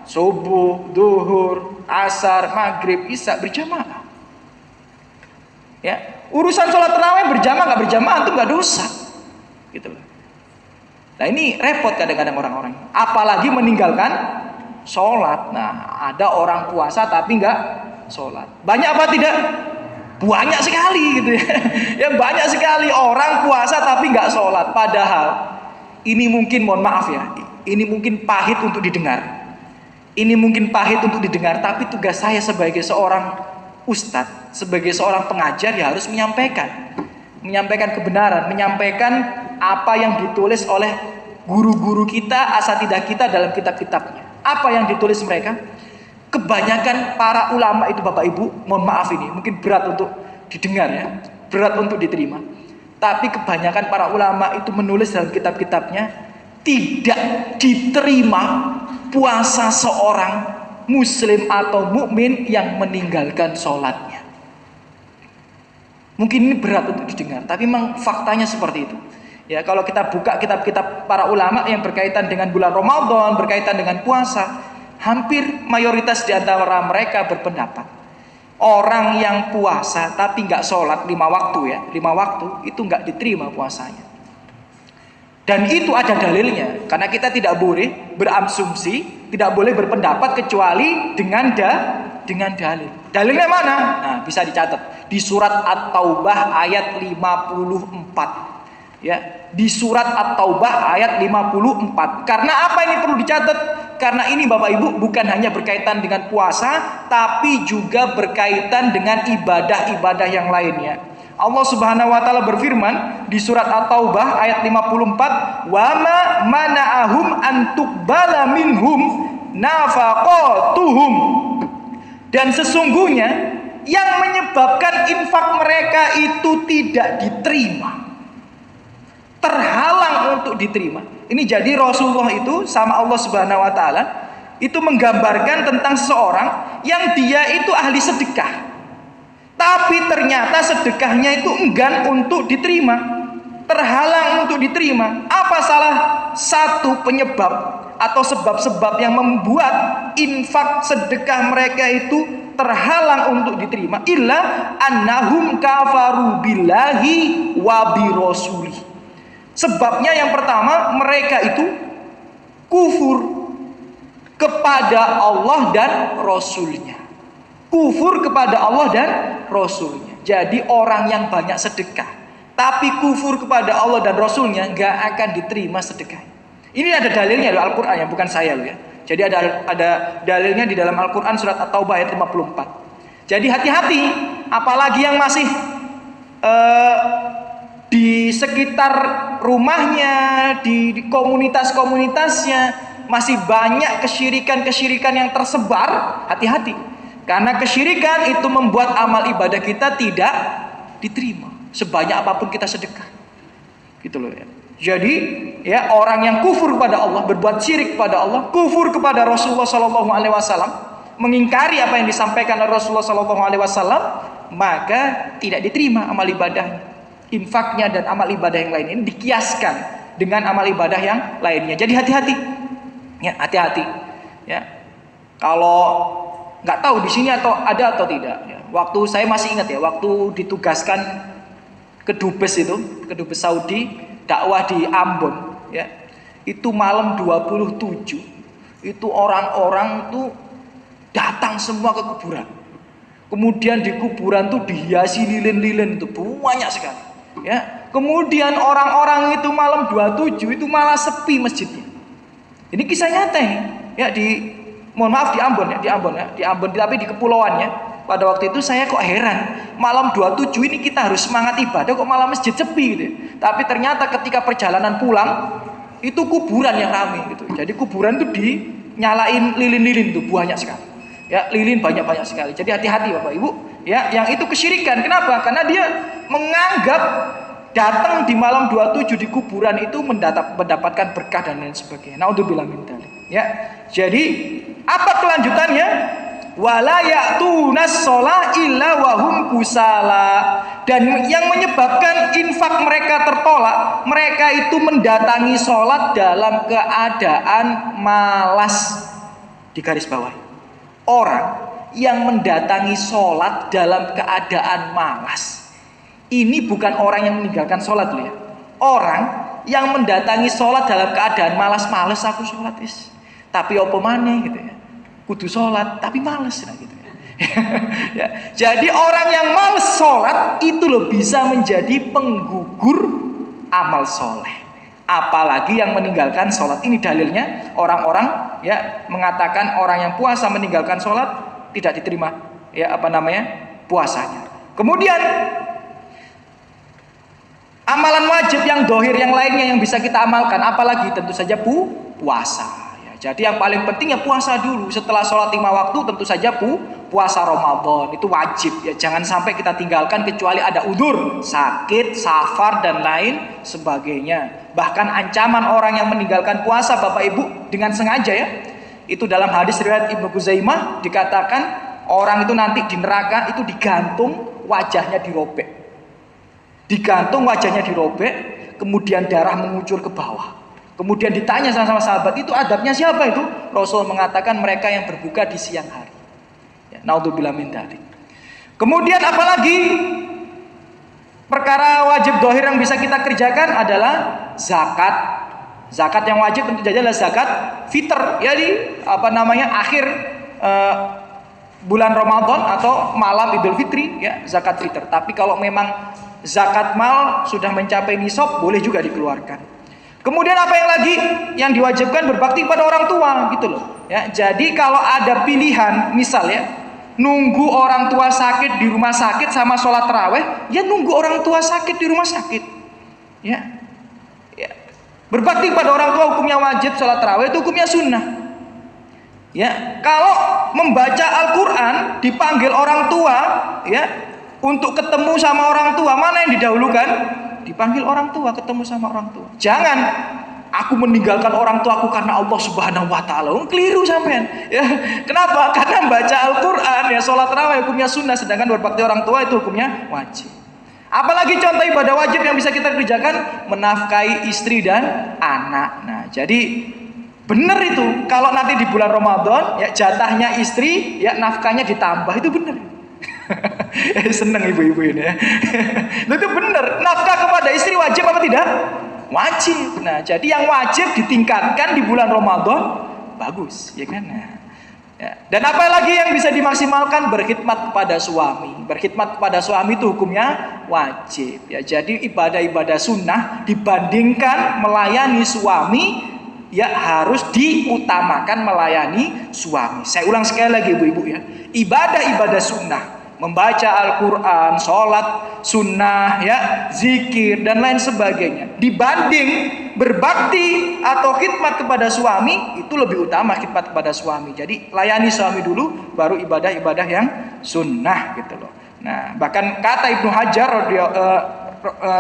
subuh, duhur, asar, maghrib, isya berjamaah. Ya, urusan sholat tarawih berjamaah nggak berjamaah antum nggak dosa, gitu loh. Nah ini repot kadang-kadang orang-orang, apalagi meninggalkan sholat. Nah ada orang puasa tapi nggak sholat. Banyak apa tidak? Banyak sekali gitu ya. Ya banyak sekali orang puasa tapi nggak sholat. Padahal ini mungkin, mohon maaf ya, ini mungkin pahit untuk didengar. Ini mungkin pahit untuk didengar, tapi tugas saya sebagai seorang ustadz, sebagai seorang pengajar ya harus menyampaikan kebenaran, menyampaikan apa yang ditulis oleh guru-guru kita, asatidah kita dalam kitab-kitabnya. Apa yang ditulis mereka? Kebanyakan para ulama itu Bapak Ibu, mohon maaf ini mungkin berat untuk didengar ya, berat untuk diterima. Tapi kebanyakan para ulama itu menulis dalam kitab-kitabnya, tidak diterima puasa seorang muslim atau mukmin yang meninggalkan sholatnya. Mungkin ini berat untuk didengar, tapi memang faktanya seperti itu. Ya, kalau kita buka kitab-kitab para ulama yang berkaitan dengan bulan Ramadan, berkaitan dengan puasa, hampir mayoritas di antara mereka berpendapat orang yang puasa tapi nggak sholat 5 waktu ya, 5 waktu itu nggak diterima puasanya. Dan itu ada dalilnya, karena kita tidak boleh berasumsi, tidak boleh berpendapat kecuali dengan dalil. Dalilnya mana? Nah, bisa dicatat di surat At-Taubah ayat 54. Ya, di surat At-Taubah ayat 54. Karena apa ini perlu dicatat? Karena ini Bapak Ibu bukan hanya berkaitan dengan puasa, tapi juga berkaitan dengan ibadah-ibadah yang lainnya. Allah Subhanahu wa taala berfirman di surat At-Taubah ayat 54, "Wa ma mana'ahum an tuqbala minhum nafaqatuhum." Dan sesungguhnya yang menyebabkan infak mereka itu tidak diterima, terhalang untuk diterima. Ini jadi Rasulullah itu sama Allah Subhanahu wa taala itu menggambarkan tentang seseorang yang dia itu ahli sedekah, tapi ternyata sedekahnya itu enggan untuk diterima, terhalang untuk diterima. Apa salah satu penyebab atau sebab-sebab yang membuat infak sedekah mereka itu terhalang untuk diterima? Illa annahum kafaru billahi wa birasuli. Sebabnya yang pertama, mereka itu kufur kepada Allah dan Rasulnya. Kufur kepada Allah dan Rasulnya. Jadi orang yang banyak sedekah tapi kufur kepada Allah dan Rasulnya, gak akan diterima sedekah. Ini ada dalilnya di Al-Quran ya, bukan saya loh ya. Jadi ada dalilnya di dalam Al-Quran surat At-Taubah ayat 54. Jadi hati-hati, apalagi yang masih di sekitar rumahnya, di komunitas-komunitasnya masih banyak kesyirikan-kesyirikan yang tersebar. Hati-hati, karena kesyirikan itu membuat amal ibadah kita tidak diterima sebanyak apapun kita sedekah, gitu loh ya. Jadi ya, orang yang kufur kepada Allah, berbuat syirik kepada Allah, kufur kepada Rasulullah SAW, mengingkari apa yang disampaikan oleh Rasulullah SAW, maka tidak diterima amal ibadahnya. Infaknya dan amal ibadah yang lain ini dikiaskan dengan amal ibadah yang lainnya. Jadi hati-hati, ya hati-hati. Ya, kalau nggak tahu di sini atau ada atau tidak. Ya, waktu saya masih ingat ya, waktu ditugaskan ke Dubes itu, ke Dubes Saudi, dakwah di Ambon, ya, itu malam 27, itu orang-orang tuh datang semua ke kuburan. Kemudian di kuburan tuh dihiasi lilin-lilin itu banyak sekali. Ya, kemudian orang-orang itu malam 27 itu malah sepi masjidnya. Ini kisah nyata ya, mohon maaf di Ambon ya, di Ambon tapi di kepulauannya. Pada waktu itu saya kok heran, malam 27 ini kita harus semangat ibadah kok malah masjid sepi gitu. Tapi ternyata ketika perjalanan pulang itu kuburan yang ramai gitu. Jadi kuburan itu dinyalain lilin-lilin tuh banyak sekali. Ya, lilin banyak-banyak sekali. Jadi hati-hati Bapak Ibu, ya, yang itu kesyirikan. Kenapa? Karena dia menganggap datang di malam 27 di kuburan itu mendapatkan berkah dan lain sebagainya. Naudzubillah min dzalik. Ya. Jadi apa kelanjutannya? wala ya'tunas shalah illa wahum kusala. Dan yang menyebabkan infak mereka tertolak, mereka itu mendatangi sholat dalam keadaan malas. Di garis bawah, orang yang mendatangi sholat dalam keadaan malas, ini bukan orang yang meninggalkan sholat loh ya. Orang yang mendatangi sholat dalam keadaan malas-males, aku sholat is, tapi opo maneh gitu ya, kudu sholat tapi males lah gitu ya. Ya, jadi orang yang males sholat itu loh bisa menjadi penggugur amal soleh. Apalagi yang meninggalkan sholat. Ini dalilnya orang-orang ya mengatakan orang yang puasa meninggalkan sholat tidak diterima ya puasanya. Kemudian amalan wajib yang dohir yang lainnya yang bisa kita amalkan, apalagi tentu saja puasa. Ya, jadi yang paling penting ya puasa dulu. Setelah sholat 5 waktu tentu saja puasa Ramadan itu wajib ya. Jangan sampai kita tinggalkan kecuali ada udzur, sakit, safar dan lain sebagainya. Bahkan ancaman orang yang meninggalkan puasa Bapak Ibu dengan sengaja ya. Itu dalam hadis riwayat Ibnu Khuzaimah dikatakan orang itu nanti di neraka itu digantung wajahnya dirobek. Digantung wajahnya dirobek, kemudian darah mengucur ke bawah. Kemudian ditanya sama sahabat, itu adabnya siapa itu? Rasul mengatakan mereka yang berbuka di siang hari. Ya, naudzubillah min dzalik. Kemudian apalagi perkara wajib dohir yang bisa kita kerjakan adalah zakat. Zakat yang wajib tentu saja adalah zakat fitr, jadi akhir bulan Ramadan atau malam Idul Fitri ya, zakat fitr. Tapi kalau memang zakat mal sudah mencapai nisab boleh juga dikeluarkan. Kemudian apa yang lagi yang diwajibkan? Berbakti pada orang tua gitu loh ya. Jadi kalau ada pilihan misal ya, nunggu orang tua sakit di rumah sakit sama sholat taraweh, ya nunggu orang tua sakit di rumah sakit ya. Berbakti pada orang tua hukumnya wajib, sholat taraweh itu hukumnya sunnah ya. Kalau membaca Al-Quran dipanggil orang tua ya, untuk ketemu sama orang tua, mana yang didahulukan? Dipanggil orang tua, ketemu sama orang tua. Jangan aku meninggalkan orang tuaku karena Allah Subhanahu wa taala. Keliru sampean. Ya. Kenapa? Karena baca Al-Qur'an ya, salat tarawih hukumnya sunnah, sedangkan berbakti orang tua itu hukumnya wajib. Apalagi contoh ibadah wajib yang bisa kita kerjakan? Menafkahi istri dan anak. Nah, jadi benar itu. Kalau nanti di bulan Ramadan ya jatahnya istri ya nafkahnya ditambah, itu benar. Seneng ibu-ibu ini ya. Itu benar, nafkah kepada istri wajib apa tidak? Wajib. Nah, jadi yang wajib ditingkatkan di bulan Ramadan, bagus, ya kan? Nah, ya. Dan apa lagi yang bisa dimaksimalkan? Berkhidmat kepada suami. Berkhidmat kepada suami itu hukumnya wajib. Ya, jadi ibadah-ibadah sunnah dibandingkan melayani suami, ya harus diutamakan melayani suami. Saya ulang sekali lagi ibu-ibu ya. Ibadah-ibadah sunnah, membaca Al-Quran, sholat sunnah, ya, zikir dan lain sebagainya, dibanding berbakti atau khidmat kepada suami, itu lebih utama khidmat kepada suami. Jadi layani suami dulu, baru ibadah-ibadah yang sunnah gitu loh. Nah, bahkan kata Ibnu Hajar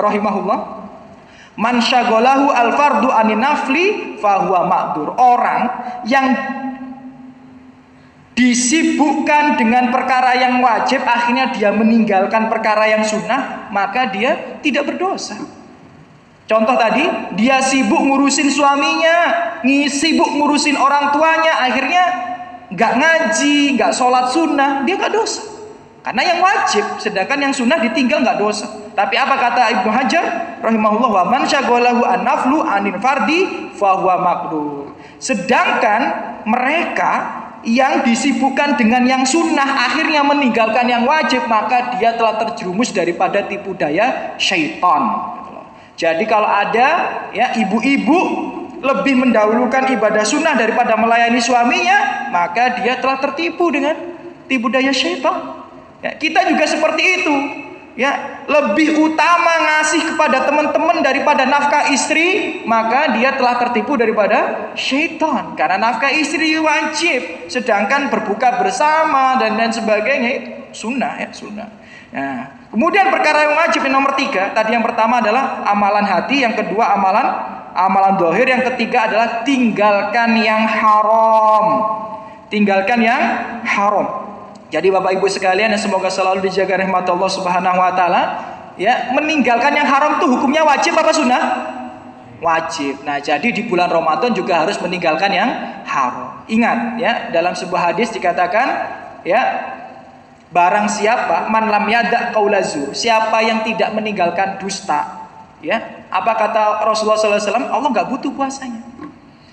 rahimahullah, man syaghalahu al-fardu anin nafli fahuwa ma'dzur. Orang yang disibukkan dengan perkara yang wajib, akhirnya dia meninggalkan perkara yang sunnah, maka dia tidak berdosa. Contoh tadi, dia sibuk ngurusin suaminya, sibuk ngurusin orang tuanya, akhirnya nggak ngaji, nggak sholat sunnah, dia nggak dosa. Karena yang wajib, sedangkan yang sunnah ditinggal nggak dosa. Tapi apa kata Ibnu Hajar rahimahullah, wa man syaghalahu an-naflu anil fardi fahuwa maqdur. Sedangkan mereka yang disibukkan dengan yang sunnah akhirnya meninggalkan yang wajib, maka dia telah terjerumus daripada tipu daya syaitan. Jadi kalau ada ya ibu-ibu lebih mendahulukan ibadah sunnah daripada melayani suaminya, maka dia telah tertipu dengan tipu daya syaitan. Ya, kita juga seperti itu. Ya, lebih utama ngasih kepada teman-teman daripada nafkah istri, maka dia telah tertipu daripada syaitan. Karena nafkah istri wajib, sedangkan berbuka bersama dan lain sebagainya itu sunnah ya, sunnah. Nah, kemudian perkara yang wajib yang nomor 3, tadi yang pertama adalah amalan hati, yang kedua amalan dohir, yang ketiga adalah tinggalkan yang haram. Tinggalkan yang haram. Jadi Bapak Ibu sekalian yang semoga selalu dijaga rahmat Allah Subhanahu wa taala, ya, meninggalkan yang haram tuh hukumnya wajib apa sunnah? Wajib. Nah, jadi di bulan Ramadan juga harus meninggalkan yang haram. Ingat ya, dalam sebuah hadis dikatakan ya, barang siapa man lam yada qaulazu, siapa yang tidak meninggalkan dusta, ya, apa kata Rasulullah SAW? Allah nggak butuh puasanya.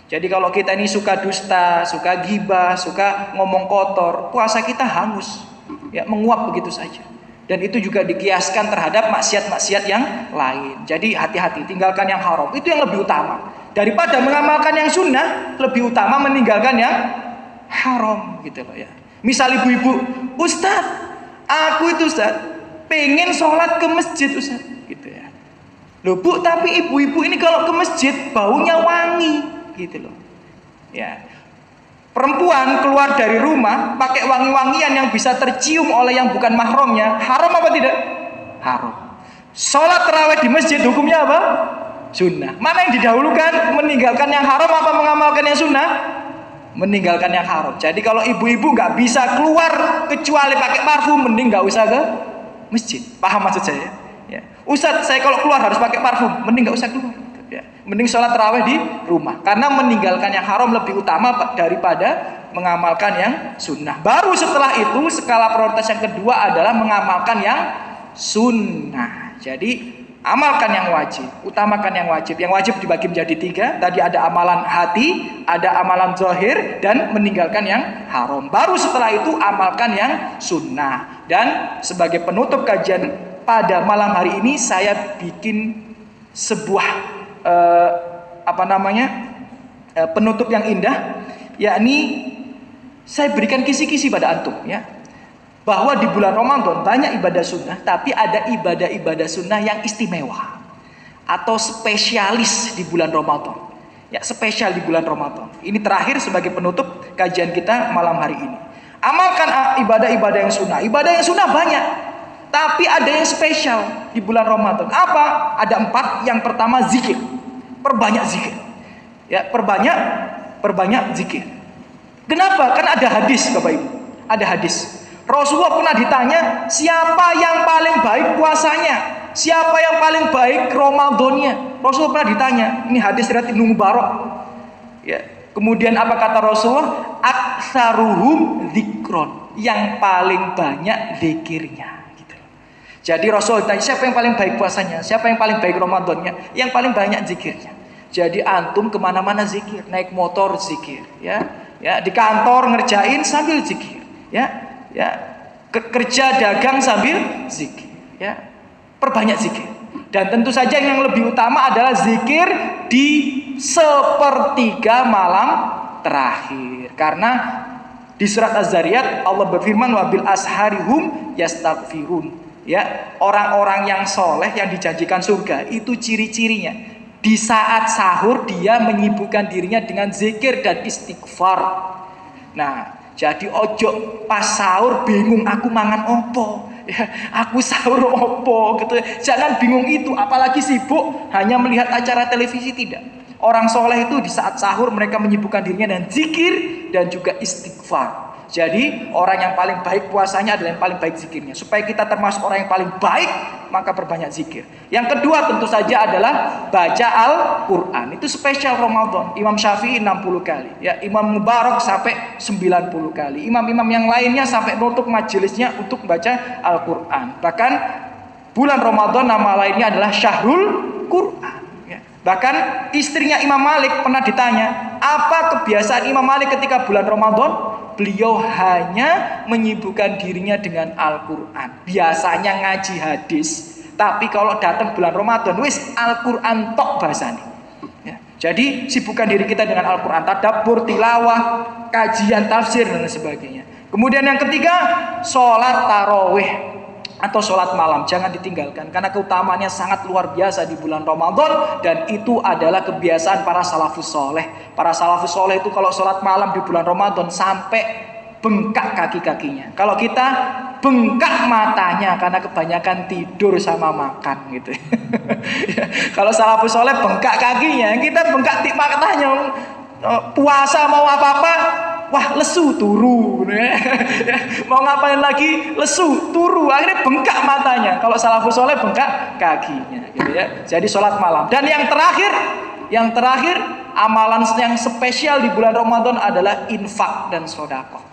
Jadi kalau kita ini suka dusta, suka gibah, suka ngomong kotor, puasa kita hangus, ya, menguap begitu saja. Dan itu juga dikiaskan terhadap maksiat-maksiat yang lain. Jadi hati-hati, tinggalkan yang haram. Itu yang lebih utama. Daripada mengamalkan yang sunnah, lebih utama meninggalkan yang haram, gitu loh ya. Misal ibu-ibu, Ustadz, aku itu Ustadz, pengen sholat ke masjid Ustadz, gitu ya. Loh Bu, tapi ibu-ibu ini kalau ke masjid baunya wangi, gitu loh. Ya. Perempuan keluar dari rumah pakai wangi-wangian yang bisa tercium oleh yang bukan mahramnya, haram apa tidak? Haram. Sholat tarawih di masjid hukumnya apa? Sunnah. Mana yang didahulukan? Meninggalkan yang haram apa mengamalkan yang sunnah? Meninggalkan yang haram. Jadi kalau ibu-ibu nggak bisa keluar kecuali pakai parfum, mending nggak usah ke masjid. Paham maksud saya? Ya. Ustadz, saya kalau keluar harus pakai parfum, mending nggak usah keluar. Ya. Mending sholat tarawih di rumah. Karena meninggalkan yang haram lebih utama daripada mengamalkan yang sunnah. Baru setelah itu skala prioritas yang kedua adalah mengamalkan yang sunnah. Jadi amalkan yang wajib, utamakan yang wajib. Yang wajib dibagi menjadi 3. Tadi ada amalan hati, ada amalan zahir, dan meninggalkan yang haram. Baru setelah itu amalkan yang sunnah. Dan sebagai penutup kajian pada malam hari ini, saya bikin sebuah penutup yang indah, yakni saya berikan kisi-kisi pada antum, ya, bahwa di bulan Ramadan banyak ibadah sunnah, tapi ada ibadah-ibadah sunnah yang istimewa atau spesialis di bulan Ramadan. Ya, spesial di bulan Ramadan. Ini terakhir sebagai penutup kajian kita malam hari ini. Amalkan ibadah-ibadah yang sunnah. Ibadah yang sunnah banyak, tapi ada yang spesial di bulan Ramadan. Apa? Ada 4. Yang pertama zikir. Perbanyak zikir. Ya, perbanyak zikir. Kenapa? Karena ada hadis, Bapak Ibu. Ada hadis. Rasulullah pernah ditanya, siapa yang paling baik puasanya? Siapa yang paling baik Ramadannya? Rasulullah pernah ditanya. Ini hadis riwayat Ibnu Mubarak. Ya. Kemudian apa kata Rasulullah? Aktsaruhum dzikron. Yang paling banyak zikirnya. Jadi Rasul ditanya, siapa yang paling baik puasanya? Siapa yang paling baik Ramadannya? Yang paling banyak zikirnya. Jadi antum kemana-mana zikir, naik motor zikir, ya, di kantor ngerjain sambil zikir, ya, kerja dagang sambil zikir, ya, perbanyak zikir. Dan tentu saja yang lebih utama adalah zikir di sepertiga malam terakhir. Karena di surat Az-Zariyat Allah berfirman, wabil asharihum yastaghfirun. Ya, orang-orang yang soleh yang dijanjikan surga itu ciri-cirinya di saat sahur dia menyibukkan dirinya dengan zikir dan istighfar. Nah, jadi ojo pas sahur bingung aku mangan opo, ya, aku sahur opo gitu. Jangan bingung itu, apalagi sibuk hanya melihat acara televisi, tidak. Orang soleh itu di saat sahur mereka menyibukkan dirinya dengan zikir dan juga istighfar. Jadi orang yang paling baik puasanya adalah yang paling baik zikirnya. Supaya kita termasuk orang yang paling baik, maka perbanyak zikir. Yang kedua tentu saja adalah baca Al-Quran. Itu spesial Ramadan. Imam Syafi'i 60 kali, ya, Imam Mubarak sampai 90 kali. Imam-imam yang lainnya sampai nutup majelisnya untuk baca Al-Quran. Bahkan bulan Ramadan nama lainnya adalah Syahrul Quran. Bahkan istrinya Imam Malik pernah ditanya, apa kebiasaan Imam Malik ketika bulan Ramadan? Beliau hanya menyibukkan dirinya dengan Al-Quran. Biasanya ngaji hadis, tapi kalau datang bulan Ramadan, wis Al-Quran tok bahasanya. Ya. Jadi sibukkan diri kita dengan Al-Quran, tadabbur, tilawah, kajian tafsir dan sebagainya. Kemudian yang ketiga, sholat tarawih atau sholat malam, jangan ditinggalkan karena keutamaannya sangat luar biasa di bulan Ramadan, dan itu adalah kebiasaan para salafus soleh. Para salafus soleh itu kalau sholat malam di bulan Ramadan sampai bengkak kaki-kakinya. Kalau kita bengkak matanya karena kebanyakan tidur sama makan gitu. Kalau salafus soleh bengkak kakinya, kita bengkak matanya. Puasa mau apa-apa, wah lesu turu, Mau ngapain lagi? Lesu, turu, akhirnya bengkak matanya. Kalau salafus soleh bengkak kakinya, gitu ya. Jadi sholat malam. Dan yang terakhir, amalan yang spesial di bulan Ramadan adalah infak dan sedekah.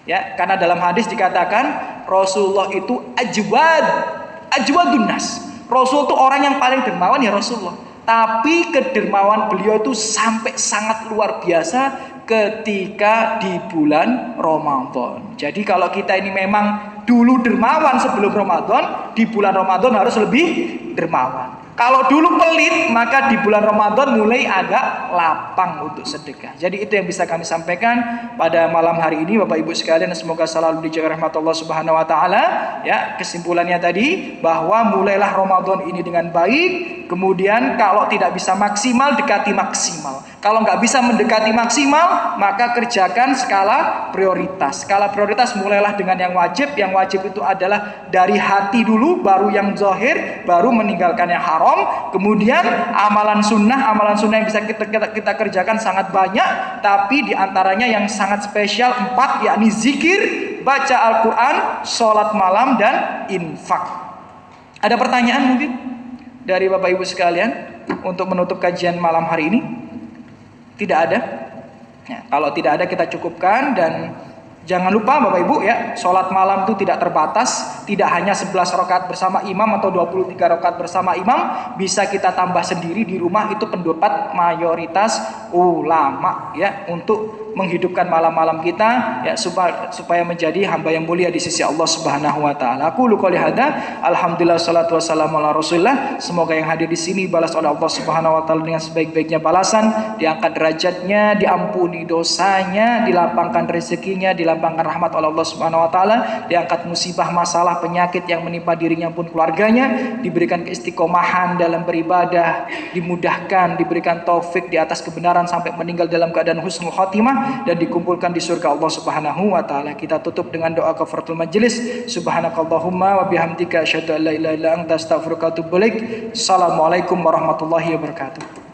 Ya, karena dalam hadis dikatakan Rasulullah itu ajwadun nas. Rasul itu orang yang paling dermawan ya Rasulullah. Tapi kedermawan beliau itu sampai sangat luar biasa ketika di bulan Ramadan. Jadi kalau kita ini memang dulu dermawan sebelum Ramadan, di bulan Ramadan harus lebih dermawan. Kalau dulu pelit, maka di bulan Ramadan mulai agak lapang untuk sedekah. Jadi itu yang bisa kami sampaikan pada malam hari ini, Bapak Ibu sekalian. Semoga selalu dijaga rahmat Allah Subhanahu Wa Taala. Ya, kesimpulannya tadi bahwa mulailah Ramadan ini dengan baik. Kemudian kalau tidak bisa maksimal, dekati maksimal. Kalau nggak bisa mendekati maksimal, maka kerjakan skala prioritas. Skala prioritas mulailah dengan yang wajib. Yang wajib itu adalah dari hati dulu, baru yang zahir, baru meninggalkan yang haram. Kemudian amalan sunnah yang bisa kita kerjakan sangat banyak, tapi diantaranya yang sangat spesial 4, yakni zikir, baca Al-Quran, sholat malam, dan infak. Ada pertanyaan mungkin dari Bapak Ibu sekalian untuk menutup kajian malam hari ini? Tidak ada? Ya, kalau tidak ada kita cukupkan. Dan jangan lupa Bapak Ibu ya, sholat malam itu tidak terbatas. Tidak hanya 11 rakaat bersama imam atau 23 rakaat bersama imam. Bisa kita tambah sendiri di rumah. Itu pendapat mayoritas ulama ya, untuk menghidupkan malam-malam kita ya, supaya menjadi hamba yang mulia di sisi Allah Subhanahu wa taala. Aku qouli hadza, alhamdulillah salatu wassalamu ala Rasulillah. Semoga yang hadir di sini balas oleh Allah Subhanahu wa taala dengan sebaik-baiknya balasan, diangkat derajatnya, diampuni dosanya, dilapangkan rezekinya, dilapangkan rahmat oleh Allah Subhanahu wa taala, diangkat musibah, masalah, penyakit yang menimpa dirinya pun keluarganya, diberikan keistiqomahan dalam beribadah, dimudahkan, diberikan taufik di atas kebenaran sampai meninggal dalam keadaan husnul khotimah, dan dikumpulkan di surga Allah Subhanahu wa taala. Kita tutup dengan doa kafaratul majelis. Subhanakallahumma wa bihamdika asyhadu an la ilaha illa anta astaghfiruka wa atubu ilaik. Assalamualaikum warahmatullahi wabarakatuh.